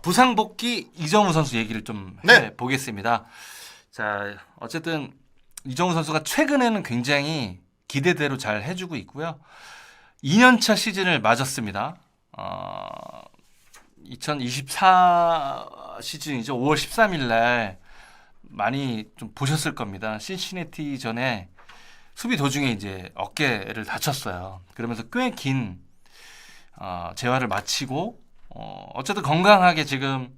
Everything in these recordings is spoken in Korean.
부상 복귀 이정우 선수 얘기를 좀 해보겠습니다. 자, 어쨌든 이정우 선수가 최근에는 굉장히 기대대로 잘 해주고 있고요. 2년차 시즌을 맞았습니다. 2024 시즌이죠. 5월 13일 날 많이 좀 보셨을 겁니다. 신시내티 전에 수비 도중에 이제 어깨를 다쳤어요. 그러면서 꽤 긴 재활을 마치고 어쨌든 건강하게 지금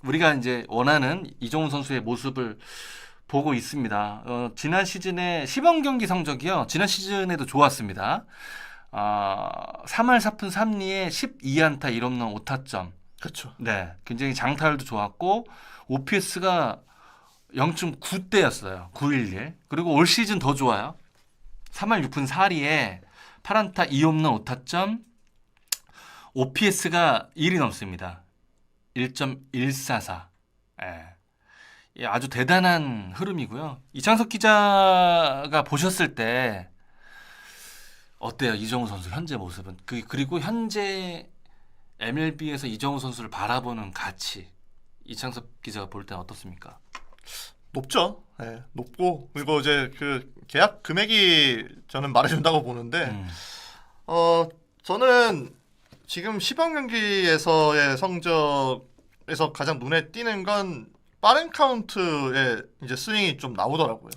우리가 이제 원하는 이정우 선수의 모습을 보고 있습니다. 지난 시즌에 시범 경기 성적이요. 지난 시즌에도 좋았습니다. 3할 4푼 3리에 12안타 1홈런 5타점. 그렇죠. 네, 굉장히 장타율도 좋았고 OPS가 0.9대였어요. 911. 그리고 올 시즌 더 좋아요. 3할 6푼 4리에 8안타 2홈런 5타점. OPS가 1이 넘습니다. 1.144. 예, 아주 대단한 흐름이고요. 이창석 기자가 보셨을 때 어때요? 이정우 선수 현재 모습은? 그리고 현재 MLB에서 이정우 선수를 바라보는 가치. 이창석 기자가 볼 때는 어떻습니까? 높죠. 네, 높고 그리고 이제 그 계약 금액이 저는 말해준다고 보는데 저는 지금 시범 경기에서의 성적에서 가장 눈에 띄는 건 빠른 카운트의 이제 스윙이 좀 나오더라고요.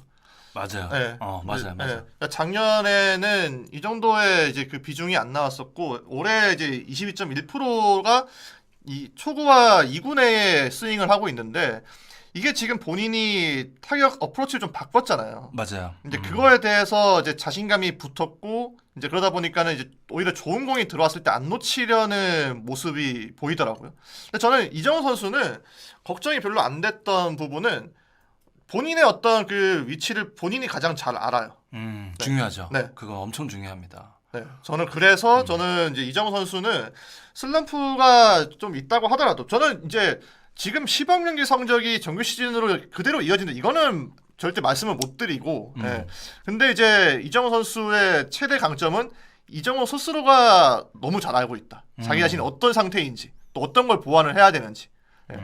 맞아요. 네. 맞아요. 네. 그러니까 작년에는 이 정도의 이제 그 비중이 안 나왔었고 올해 이제 22.1%가 이 초구와 2구내에 스윙을 하고 있는데 이게 지금 본인이 타격 어프로치를 좀 바꿨잖아요. 맞아요. 이제 그거에 대해서 이제 자신감이 붙었고 이제 그러다 보니까는 이제 오히려 좋은 공이 들어왔을 때 안 놓치려는 모습이 보이더라고요. 근데 저는 이정우 선수는 걱정이 별로 안 됐던 부분은 본인의 어떤 그 위치를 본인이 가장 잘 알아요. 중요하죠. 네. 그거 엄청 중요합니다. 네, 저는 그래서 저는 이제 이정우 선수는 슬럼프가 좀 있다고 하더라도 저는 이제 지금 시범 경기 성적이 정규 시즌으로 그대로 이어진다. 이거는 절대 말씀을 못 드리고. 네. 근데 이제 이정우 선수의 최대 강점은 이정우 스스로가 너무 잘 알고 있다. 자기 자신이 어떤 상태인지, 또 어떤 걸 보완을 해야 되는지. 네.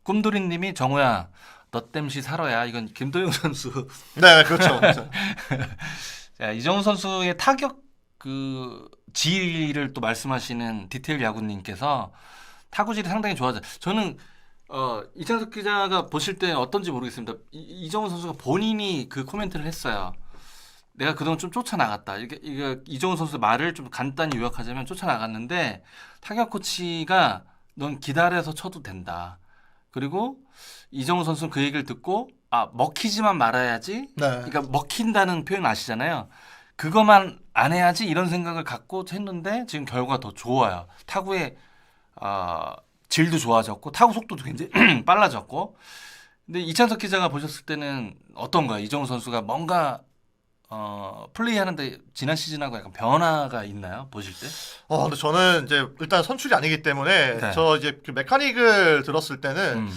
꿈돌이님이 정우야, 너 땜시 살아야. 이건 김도영 선수. 네, 그렇죠. 자, 이정우 선수의 타격 지휘를 또 말씀하시는 디테일 야구님께서 타구질이 상당히 좋아져. 저는 이창석 기자가 보실 때 어떤지 모르겠습니다. 이정우 선수가 본인이 그 코멘트를 했어요. 내가 그동안 좀 쫓아나갔다. 이게 이정우 선수 말을 좀 간단히 요약하자면 쫓아나갔는데 타격 코치가 넌 기다려서 쳐도 된다. 그리고 이정우 선수는 그 얘기를 듣고 먹히지만 말아야지. 네. 그러니까 먹힌다는 표현 아시잖아요. 그것만 안 해야지 이런 생각을 갖고 했는데 지금 결과가 더 좋아요. 타구의 질도 좋아졌고 타구 속도도 굉장히 빨라졌고. 근데 이찬석 기자가 보셨을 때는 어떤가요? 이정우 선수가 뭔가 플레이하는데 지난 시즌하고 약간 변화가 있나요? 보실 때? 근데 저는 이제 일단 선출이 아니기 때문에 네. 저 이제 그 메카닉을 들었을 때는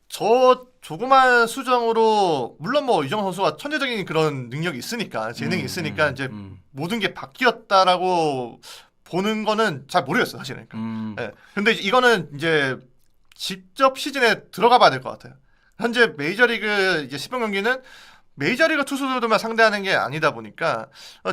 저 조그만 수정으로 물론 뭐 이정우 선수가 천재적인 그런 능력이 있으니까 재능이 있으니까 이제 모든 게 바뀌었다라고 보는 거는 잘 모르겠어요 사실은. 네. 근데 이거는 이제 직접 시즌에 들어가 봐야 될 것 같아요. 현재 메이저리그 이제 시범 경기는 메이저리그 투수들만 상대하는 게 아니다 보니까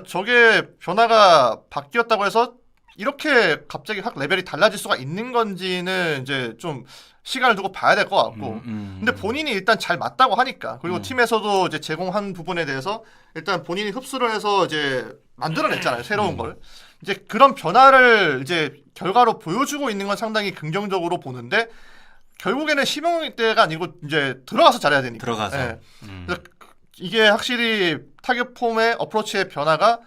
저게 변화가 바뀌었다고 해서 이렇게 갑자기 확 레벨이 달라질 수가 있는 건지는 이제 좀 시간을 두고 봐야 될 것 같고. 근데 본인이 일단 잘 맞다고 하니까 그리고 팀에서도 이제 제공한 부분에 대해서 일단 본인이 흡수를 해서 이제 만들어냈잖아요 새로운 걸. 이제 그런 변화를 이제 결과로 보여주고 있는 건 상당히 긍정적으로 보는데 결국에는 시범 때가 아니고 이제 들어가서 잘해야 되니까. 들어가서. 네. 그래서 이게 확실히 타격 폼의 어프로치의 변화가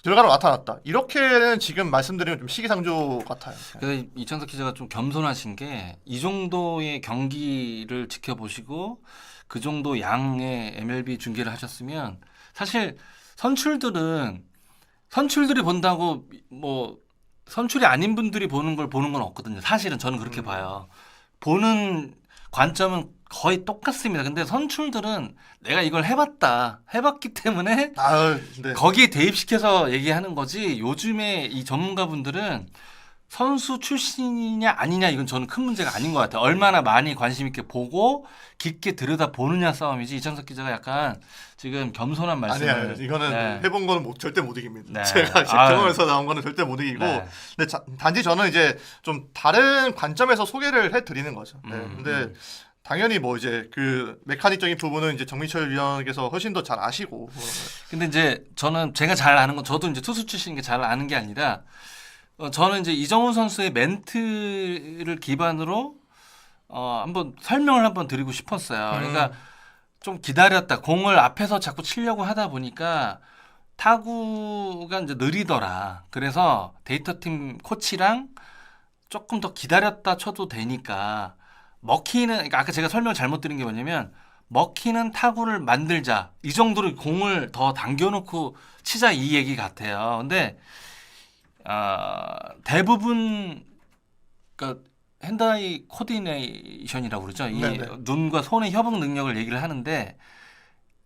결과로 나타났다. 이렇게는 지금 말씀드리면 좀 시기상조 같아요. 근데 이창석 기자가 좀 겸손하신 게 이 정도의 경기를 지켜보시고 그 정도 양의 MLB 중계를 하셨으면 사실 선출들이 본다고 뭐 선출이 아닌 분들이 보는 건 없거든요. 사실은 저는 그렇게 봐요. 보는 관점은 거의 똑같습니다. 근데 선출들은 내가 이걸 해봤기 때문에 네. 거기에 대입시켜서 얘기하는 거지. 요즘에 이 전문가분들은 선수 출신이냐 아니냐 이건 저는 큰 문제가 아닌 것 같아요. 얼마나 많이 관심 있게 보고 깊게 들여다 보느냐 싸움이지. 이창석 기자가 약간 지금 겸손한 말씀을. 아니야, 이거는 네. 해본 거는 절대 못 이깁니다. 네. 제가 경험에서 나온 거는 절대 못 이기고. 네. 근데 단지 저는 이제 좀 다른 관점에서 소개를 해드리는 거죠. 네. 근데 당연히 뭐 이제 그 메카닉적인 부분은 이제 정민철 위원께서 훨씬 더 잘 아시고. 근데 이제 저는 제가 잘 아는 건 저도 이제 투수 출신인 게 잘 아는 게 아니라 저는 이제 이정훈 선수의 멘트를 기반으로 한번 설명을 한번 드리고 싶었어요. 그러니까 좀 기다렸다. 공을 앞에서 자꾸 치려고 하다 보니까 타구가 이제 느리더라. 그래서 데이터팀 코치랑 조금 더 기다렸다 쳐도 되니까 먹히는, 그러니까 아까 제가 설명을 잘못 드린 게 뭐냐면 먹히는 타구를 만들자. 이 정도로 공을 더 당겨놓고 치자 이 얘기 같아요. 근데 대부분 그러니까 핸드아이 코디네이션이라고 그러죠. 이 네네. 눈과 손의 협응 능력을 얘기를 하는데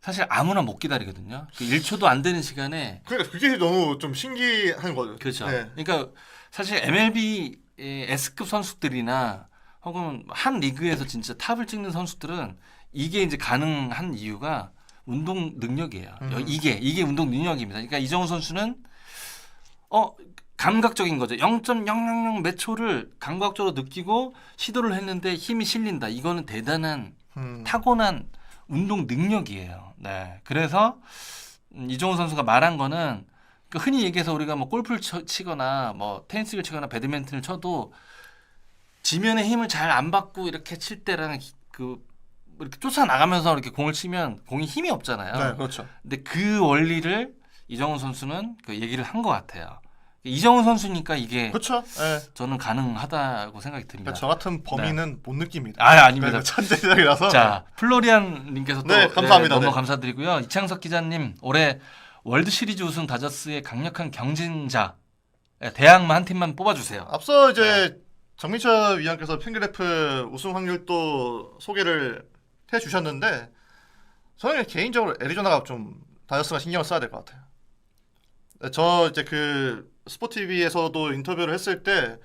사실 아무나 못 기다리거든요. 그 1초도 안 되는 시간에. 그러니까 그게 너무 좀 신기한 거죠. 그렇죠. 네. 그러니까 사실 MLB S급 선수들이나 혹은 한 리그에서 진짜 탑을 찍는 선수들은 이게 이제 가능한 이유가 운동 능력이에요. 이게 운동 능력입니다. 그러니까 이정우 선수는 감각적인 거죠. 0.000 몇 초를 감각적으로 느끼고 시도를 했는데 힘이 실린다. 이거는 대단한 타고난 운동 능력이에요. 네. 그래서 이정우 선수가 말한 거는 그 흔히 얘기해서 우리가 뭐 골프를 치거나 뭐 테니스를 치거나 배드민턴을 쳐도 지면의 힘을 잘 안 받고 이렇게 칠 때랑 그 이렇게 쫓아 나가면서 이렇게 공을 치면 공이 힘이 없잖아요. 네, 그렇죠. 근데 그 원리를 이정훈 선수는 그 얘기를 한 것 같아요. 이정훈 선수니까 이게 그렇죠. 네. 저는 가능하다고 생각이 듭니다. 그러니까 저 같은 범인은 못 느낍니다. 아닙니다. 천재적이라서. 자, 플로리안님께서 또 네, 감사합니다. 너무 네. 감사드리고요. 이창석 기자님 올해 월드 시리즈 우승 다저스의 강력한 경쟁자 대항마 한 팀만 뽑아주세요. 앞서 이제 정민철 위원께서 팬그래프 우승 확률도 소개를 해주셨는데 저는 개인적으로 애리조나가 좀 다저스가 신경을 써야 될 것 같아요. 저 이제 그 스포티비에서도 인터뷰를 했을 때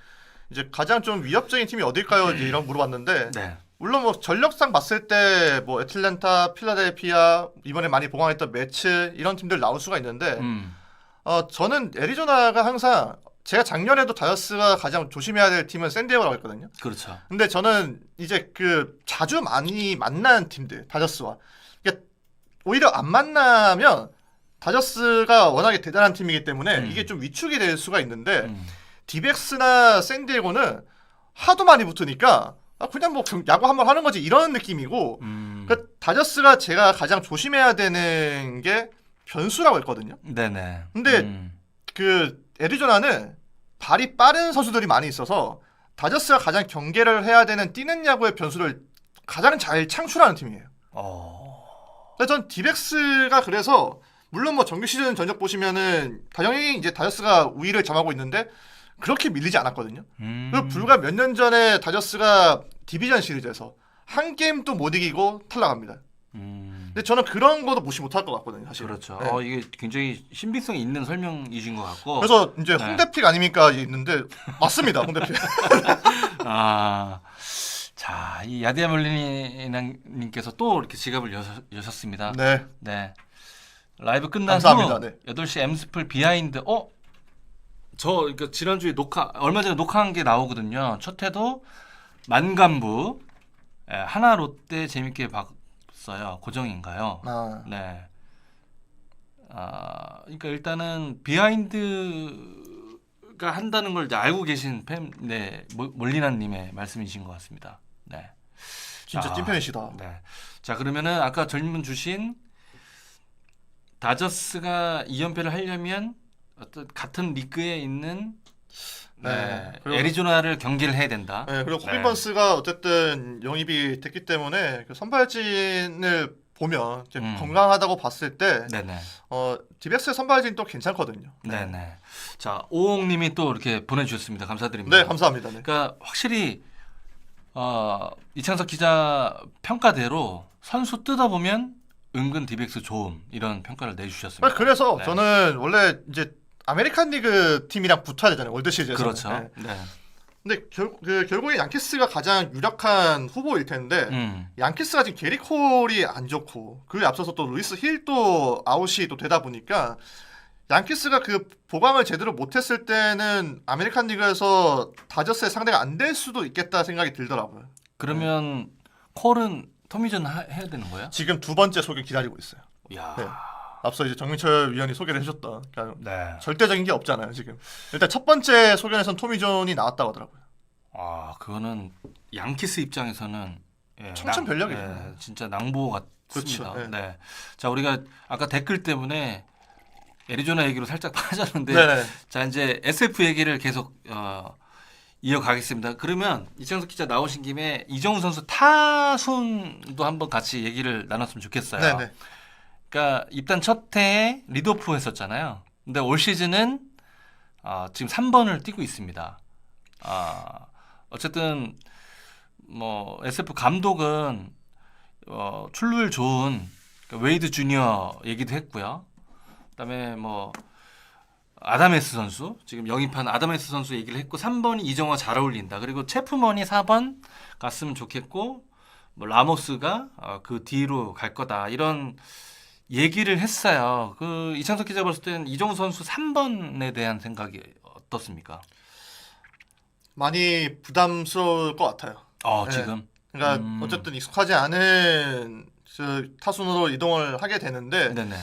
이제 가장 좀 위협적인 팀이 어딜까요? 이제 이런 물어봤는데 네. 물론 뭐 전력상 봤을 때 뭐 애틀랜타, 필라델피아 이번에 많이 보강했던 매츠 이런 팀들 나올 수가 있는데 저는 애리조나가 항상 제가 작년에도 다저스가 가장 조심해야 될 팀은 샌디에고라고 했거든요. 그렇죠. 근데 저는 이제 그 자주 많이 만난 팀들 다저스와 그러니까 오히려 안 만나면 다저스가 워낙에 대단한 팀이기 때문에 이게 좀 위축이 될 수가 있는데 디백스나 샌디에고는 하도 많이 붙으니까 그냥 뭐 야구 한번 하는 거지 이런 느낌이고 그러니까 다저스가 제가 가장 조심해야 되는 게 변수라고 했거든요. 네네. 근데 그 애리조나는 발이 빠른 선수들이 많이 있어서 다저스가 가장 경계를 해야 되는 뛰는 야구의 변수를 가장 잘 창출하는 팀이에요. 근데 전 디백스가 그래서 물론 뭐 정규 시즌 전적 보시면은 당연히 이제 다저스가 우위를 점하고 있는데 그렇게 밀리지 않았거든요. 그리고 불과 몇 년 전에 다저스가 디비전 시리즈에서 한 게임도 못 이기고 탈락합니다. 근데 저는 그런 것도 무시 못할 것 같거든요, 사실. 그렇죠. 네. 이게 굉장히 신빙성이 있는 설명이신 것 같고. 그래서 이제 홍대픽 아닙니까 있는데 맞습니다, 홍대픽. 자, 이 야디아 멀리님께서 또 이렇게 지갑을 여셨습니다. 네. 네. 라이브 끝난 감사합니다. 후 네. 8시 엠스플 비하인드. 저 그러니까 지난주에 얼마 전에 녹화한 게 나오거든요. 첫 회도 만간부. 하나 롯데 재밌게 봤어요. 고정인가요? 네. 그러니까 일단은 비하인드가 한다는 걸 이제 알고 계신 몰리나님의 말씀이신 것 같습니다. 네. 진짜 찐팬이시다. 네. 자, 그러면은 아까 질문 주신 다저스가 2연패를 하려면 어떤 같은 리그에 있는 애리조나를 경기를 해야 된다. 네, 그리고 코빈 번스가 어쨌든 영입이 됐기 때문에 그 선발진을 보면 이제 건강하다고 봤을 때 디백스의 선발진 또 괜찮거든요. 네네. 자, 오옥님이 또 이렇게 보내주셨습니다. 감사드립니다. 네, 감사합니다. 네. 그러니까 확실히 이창석 기자 평가대로 선수 뜯어보면 은근 디백스 좋음 이런 평가를 내주셨습니다. 그래서 저는 원래 이제 아메리칸 리그 팀이랑 붙어야 되잖아요. 월드 시리즈에서. 그렇죠. 네. 네. 근데 결국에 양키스가 가장 유력한 후보일 텐데 양키스가 지금 게리 콜이 안 좋고 그에 앞서서 또 루이스 힐도 아웃이 또 되다 보니까 양키스가 그 보강을 제대로 못했을 때는 아메리칸 리그에서 다저스의 상대가 안 될 수도 있겠다 생각이 들더라고요. 그러면 콜은 토미존 해야 되는 거예요? 지금 두 번째 소개 기다리고 있어요. 야. 네. 앞서 이제 정민철 위원이 소개를 해줬던 그러니까 네. 절대적인 게 없잖아요 지금. 일단 첫 번째 소견에선 토미존이 나왔다고 하더라고요. 아, 그거는 양키스 입장에서는 청천벽력이죠. 진짜 낭보 같습니다. 그렇죠. 네. 자, 우리가 아까 댓글 때문에 애리조나 얘기로 살짝 빠졌는데, 네네. 자 이제 SF 얘기를 계속 이어가겠습니다. 그러면 이창석 기자 나오신 김에 이정우 선수 타순도 한번 같이 얘기를 나눴으면 좋겠어요. 네네. 그러니까 입단 첫 해에 리드오프 했었잖아요. 근데 올 시즌은 지금 3번을 뛰고 있습니다. 어쨌든 뭐 SF 감독은 출루율 좋은 웨이드 주니어 얘기도 했고요. 그다음에 뭐 아담에스 선수 지금 영입한 아담에스 선수 얘기를 했고 3번이 이정화 잘 어울린다. 그리고 체프먼이 4번 갔으면 좋겠고 뭐 라모스가 그 뒤로 갈 거다. 이런 얘기를 했어요. 그 이창석 기자 봤을 때는 이정우 선수 3번에 대한 생각이 어떻습니까? 많이 부담스러울 것 같아요. 네. 지금. 그러니까 어쨌든 익숙하지 않은 그 타순으로 이동을 하게 되는데 네네.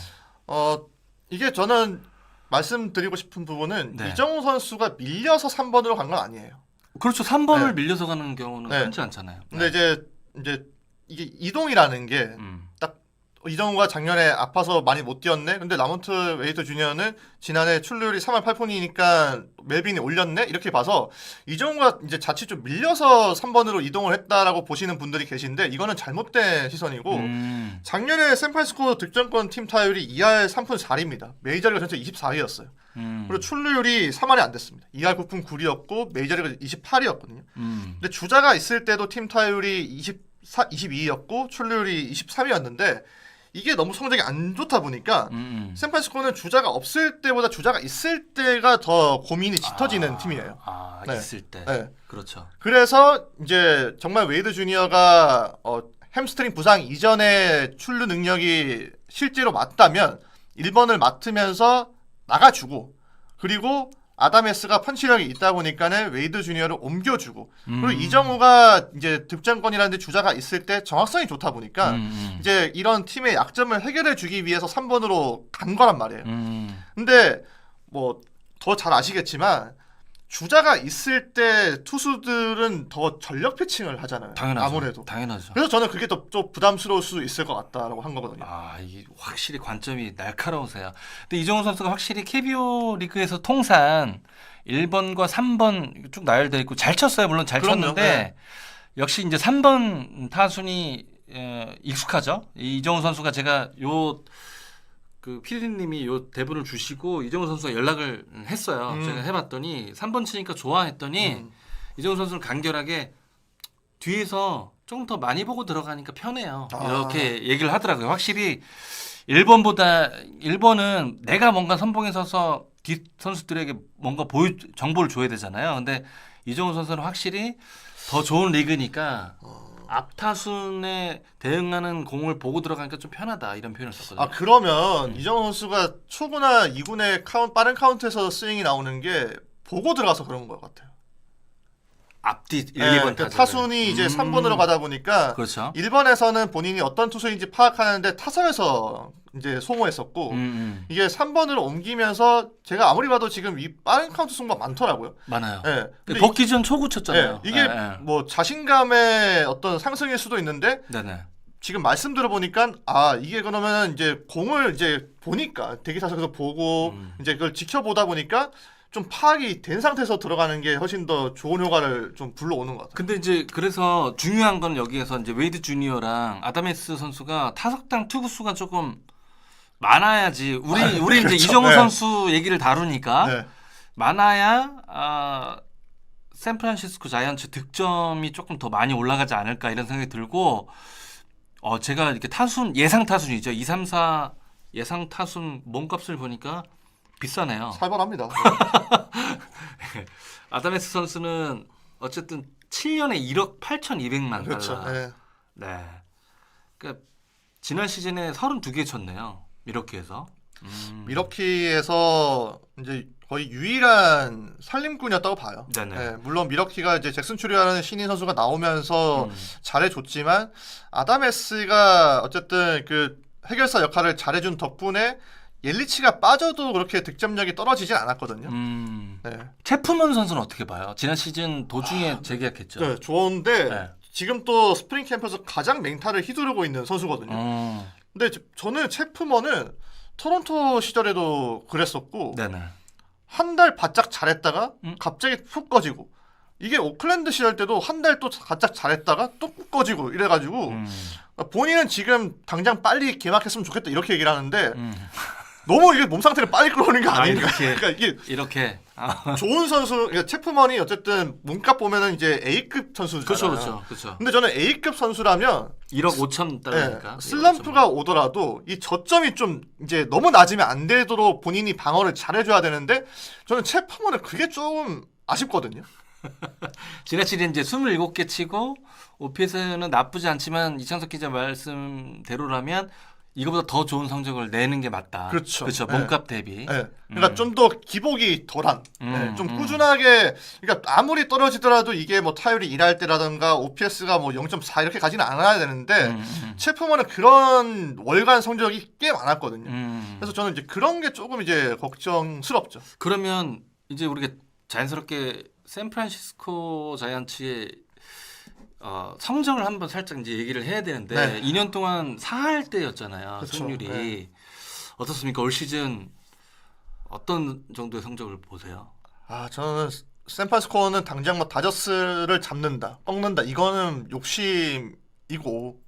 이게 저는 말씀드리고 싶은 부분은 네. 이정우 선수가 밀려서 3번으로 간 건 아니에요. 그렇죠. 3번을 네. 밀려서 가는 경우는 네. 흔치 않잖아요. 근데 이제 이게 이동이라는 게 딱 이정우가 작년에 아파서 많이 못 뛰었네. 근데 라몬트 웨이트 주니어는 지난해 출루율이 3할 8푼이니까 멜빈이 올렸네. 이렇게 봐서 이정우가 이제 자칫 좀 밀려서 3번으로 이동을 했다라고 보시는 분들이 계신데 이거는 잘못된 시선이고 작년에 샌프란시스코 득점권 팀 타율이 2할 3푼 4리입니다. 메이저리그 전체 24위였어요. 그리고 출루율이 3할이 안 됐습니다. 2할 9푼 9리였고 메이저리그 28위였거든요. 근데 주자가 있을 때도 팀 타율이 22위였고 출루율이 23위였는데 이게 너무 성적이 안 좋다 보니까 샌프란시스코는 주자가 없을 때보다 주자가 있을 때가 더 고민이 짙어지는 팀이에요. 네. 있을 때. 네. 그렇죠. 그래서 이제 정말 웨이드 주니어가 햄스트링 부상 이전에 출루 능력이 실제로 맞다면 1번을 맡으면서 나가주고 그리고 아담에스가 펀치력이 있다 보니까는 웨이드 주니어를 옮겨주고 그리고 이정우가 이제 득점권이라는 데 주자가 있을 때 정확성이 좋다 보니까 이제 이런 팀의 약점을 해결해 주기 위해서 3번으로 간 거란 말이에요. 근데 뭐 더 잘 아시겠지만 주자가 있을 때 투수들은 더 전력 피칭을 하잖아요. 당연하죠. 아무래도. 당연하죠. 그래서 저는 그게 더 좀 부담스러울 수 있을 것 같다라고 한 거거든요. 이게 확실히 관점이 날카로우세요. 근데 이정우 선수가 확실히 KBO 리그에서 통산 1번과 3번 쭉 나열되어 있고 잘 쳤어요. 물론 잘 그럼요. 쳤는데 네. 역시 이제 3번 타순이 익숙하죠. 이정우 선수가 제가 그 피디님이 요 대본을 주시고 이정우 선수가 연락을 했어요. 제가 해봤더니 3번 치니까 좋아했더니 이정우 선수는 간결하게 뒤에서 조금 더 많이 보고 들어가니까 편해요. 이렇게 얘기를 하더라고요. 확실히 1번은 내가 뭔가 선봉에 서서 뒷 선수들에게 뭔가 정보를 줘야 되잖아요. 근데 이정우 선수는 확실히 더 좋은 리그니까 앞타순에 대응하는 공을 보고 들어가니까 좀 편하다 이런 표현을 썼거든요. 그러면 이정우 선수가 초구나 2군의 빠른 카운트에서 스윙이 나오는 게 보고 들어가서 그런 것 같아요. 앞뒤 1, 네, 2번 그 타순이 이제 3번으로 가다 보니까 그렇죠. 1번에서는 본인이 어떤 투수인지 파악하는데 타선에서 이제 소모했었고 이게 3번으로 옮기면서 제가 아무리 봐도 지금 이 빠른 카운트 승부가 많더라고요. 많아요. 네. 근데 복귀 전 초구 쳤잖아요. 이게 뭐 자신감의 어떤 상승일 수도 있는데 네네. 지금 말씀 들어보니까 이게 그러면 이제 공을 이제 보니까 대기 타석에서 보고 이제 그걸 지켜보다 보니까 좀 파악이 된 상태에서 들어가는 게 훨씬 더 좋은 효과를 좀 불러오는 것 같아요. 근데 이제 그래서 중요한 건 여기에서 이제 웨이드 주니어랑 아담에스 선수가 타석당 투구수가 조금 많아야지 우리 이제 그렇죠. 이정우 네. 선수 얘기를 다루니까 네. 많아야 샌프란시스코 자이언츠 득점이 조금 더 많이 올라가지 않을까 이런 생각이 들고 제가 이렇게 예상 타순이죠. 2, 3, 4 예상 타순 몸값을 보니까 비싸네요. 살벌합니다. 아다메스 선수는 어쨌든 7년에 1억 8,200만 그렇죠. 달러. 네. 네. 그러니까 지난 시즌에 32개 쳤네요. 미러키에서. 미러키에서 이제 거의 유일한 살림꾼이었다고 봐요. 네네. 네, 물론 미러키가 이제 잭슨 추리라는 신인 선수가 나오면서 잘해줬지만 아다메스가 어쨌든 그 해결사 역할을 잘해준 덕분에 옐리치가 빠져도 그렇게 득점력이 떨어지진 않았거든요. 네. 체프먼 선수는 어떻게 봐요? 지난 시즌 도중에 재계약했죠. 네, 좋은데 네. 지금 또 스프링 캠프에서 가장 맹타를 휘두르고 있는 선수거든요. 근데 저는 체프먼은 토론토 시절에도 그랬었고 네네. 한 달 바짝 잘했다가 갑자기 푹 꺼지고 이게 오클랜드 시절 때도 한 달 또 바짝 잘했다가 또 푹 꺼지고 이래가지고 본인은 지금 당장 빨리 개막했으면 좋겠다 이렇게 얘기를 하는데 너무 이게 몸 상태를 빨리 끌어오는 게 아닌가. 그러니까 이게 이렇게 좋은 선수, 그러니까 체프먼이 어쨌든 몸값 보면은 이제 A급 선수잖아요. 그렇죠. 근데 저는 A급 선수라면 1억 5천 달러니까. 네, 슬럼프가 오더라도 이 저점이 좀 이제 너무 낮으면 안 되도록 본인이 방어를 잘해줘야 되는데 저는 체프먼은 그게 좀 아쉽거든요. 지난 시즌 이제 27개 치고 OPS는 나쁘지 않지만 이창석 기자 말씀대로라면 이거보다 더 좋은 성적을 내는 게 맞다. 그렇죠. 그렇죠. 네. 몸값 대비. 네. 그러니까 좀 더 기복이 덜한, 좀 꾸준하게, 그러니까 아무리 떨어지더라도 이게 뭐 타율이 1할 때라든가 OPS가 뭐 0.4 이렇게 가지는 않아야 되는데 체프먼은 그런 월간 성적이 꽤 많았거든요. 그래서 저는 이제 그런 게 조금 이제 걱정스럽죠. 그러면 이제 우리가 자연스럽게 샌프란시스코 자이언츠의 성적을 한번 살짝 이제 얘기를 해야 되는데 네. 2년 동안 4할 때였잖아요. 그쵸. 승률이. 네. 어떻습니까? 올 시즌 어떤 정도의 성적을 보세요? 저는 샌프란시스코는 당장 뭐 다저스를 잡는다, 꺾는다 이거는 욕심이고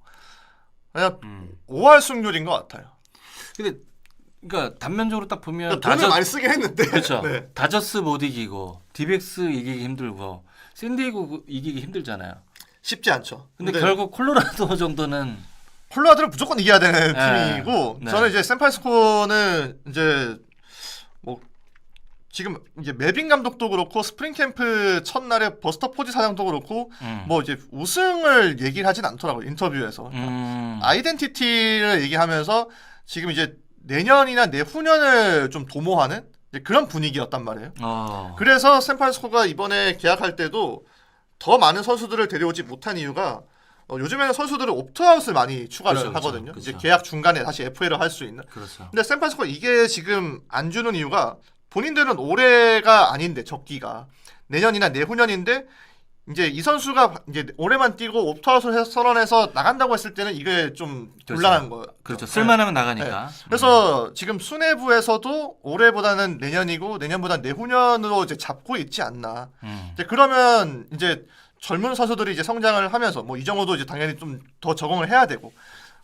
그냥 5할 승률인 것 같아요. 근데 그러니까 단면적으로 딱 보면 그러니까 돈을 많이 쓰긴 했는데 그렇죠. 네. 다저스 못 이기고 디백스 이기기 힘들고 샌디에고 이기기 힘들잖아요. 쉽지 않죠. 근데 결국 콜로라도 정도는 콜로라도를 무조건 이겨야 되는 네. 팀이고 네. 저는 이제 샌프란시스코는 이제 뭐 지금 이제 메빈 감독도 그렇고 스프링 캠프 첫날에 버스터 포지 사장도 그렇고 뭐 이제 우승을 얘기를 하진 않더라고요. 인터뷰에서. 아이덴티티를 얘기하면서 지금 이제 내년이나 내후년을 좀 도모하는 이제 그런 분위기였단 말이에요. 그래서 샌프란시스코가 이번에 계약할 때도 더 많은 선수들을 데려오지 못한 이유가 요즘에는 선수들은 옵트아웃을 많이 추가를 그렇죠, 하거든요. 그렇죠. 이제 계약 중간에 다시 FA를 할 수 있는. 그렇죠. 근데 샌프란시스코 이게 지금 안 주는 이유가 본인들은 올해가 아닌데 적기가 내년이나 내후년인데 이제 이 선수가 이제 올해만 뛰고 옵트아웃을 선언해서 나간다고 했을 때는 이게 좀 곤란한 거예요. 그렇죠. 쓸만하면 나가니까. 네. 그래서 지금 수뇌부에서도 올해보다는 내년이고 내년보다 내후년으로 이제 잡고 있지 않나. 이제 그러면 이제 젊은 선수들이 이제 성장을 하면서 뭐 이정호도 이제 당연히 좀 더 적응을 해야 되고.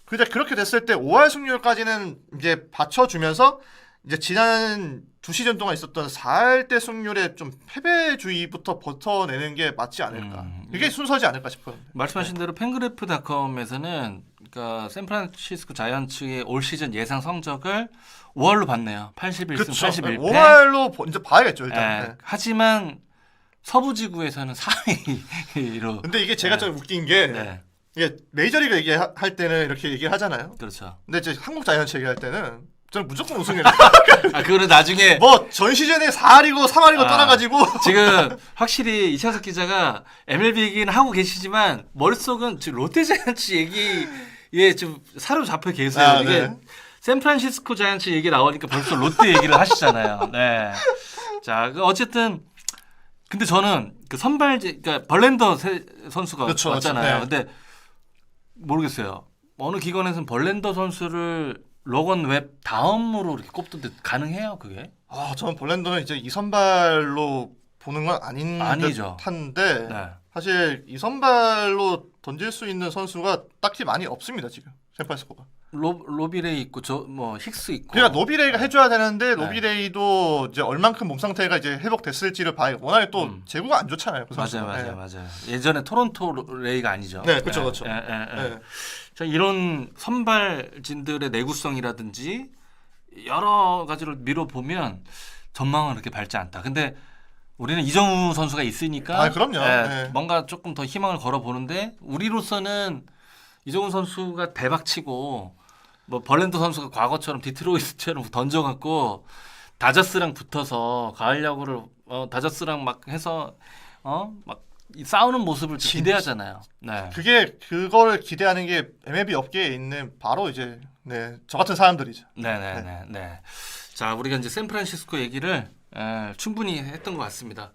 근데 그렇게 됐을 때 5할 승률까지는 이제 받쳐주면서 이제 지난 2시즌 동안 있었던 4할 때 승률의 좀 패배주의부터 버텨내는 게 맞지 않을까. 이게 순서지 않을까 싶어요. 말씀하신 대로 팬그래프닷컴에서는 그러니까 샌프란시스코 자이언츠의 올 시즌 예상 성적을 5할로 봤네요. 81승 그쵸. 81패. 5할로 이제 봐야겠죠 일단. 네. 하지만 서부지구에서는 4위로. 근데 이게 제가 좀 웃긴 게 네. 이게 메이저리그 얘기할 때는 이렇게 얘기를 하잖아요. 그렇죠. 근데 이제 한국 자이언츠 얘기할 때는 저는 무조건 우승해요. 그거는 나중에 뭐 전 시즌에 4할이고 3할이고 떠나가지고 지금 확실히 이창석 기자가 MLB 얘기는 하고 계시지만 머릿속은 지금 롯데 자이언츠 얘기에 좀 사로잡혀 계세요. 이게 네. 샌프란시스코 자이언츠 얘기 나오니까 벌써 롯데 얘기를 하시잖아요. 네. 자, 어쨌든 근데 저는 그 그러니까 벌랜더 선수가 그렇죠, 왔잖아요. 그렇죠. 네. 근데 모르겠어요. 어느 기관에서는 벌랜더 선수를 로건 웹 다음으로 이렇게 꼽던데 가능해요, 그게? 저는 볼랜더는 이제 2선발로 보는 건 아니죠. 듯한데 네. 사실 2선발로 던질 수 있는 선수가 딱히 많이 없습니다 지금 샌프란시스코가. 로비레이 있고 뭐 힉스 있고. 그러니까 노비레이가 해줘야 되는데 네. 노비레이도 이제 얼만큼 몸 상태가 이제 회복됐을지를 봐야. 워낙에 또 재구가 안 좋잖아요. 그 선수가. 맞아요. 예전에 토론토 레이가 아니죠. 네, 그렇죠. 자, 이런 선발진들의 내구성이라든지 여러 가지를 미뤄 보면 전망은 그렇게 밝지 않다. 근데 우리는 이정우 선수가 있으니까 아, 그럼요. 예, 네. 뭔가 조금 더 희망을 걸어 보는데 우리로서는 이정우 선수가 대박치고 뭐 벌랜드 선수가 과거처럼 디트로이트처럼 던져갖고 다저스랑 붙어서 가을 야구를 다저스랑 막 해서 막 싸우는 모습을 좀 기대하잖아요. 네. 그거를 기대하는 게 MLB 업계에 있는 바로 이제 네, 저 같은 사람들이죠. 네네네. 네. 자, 우리가 이제 샌프란시스코 얘기를 충분히 했던 것 같습니다.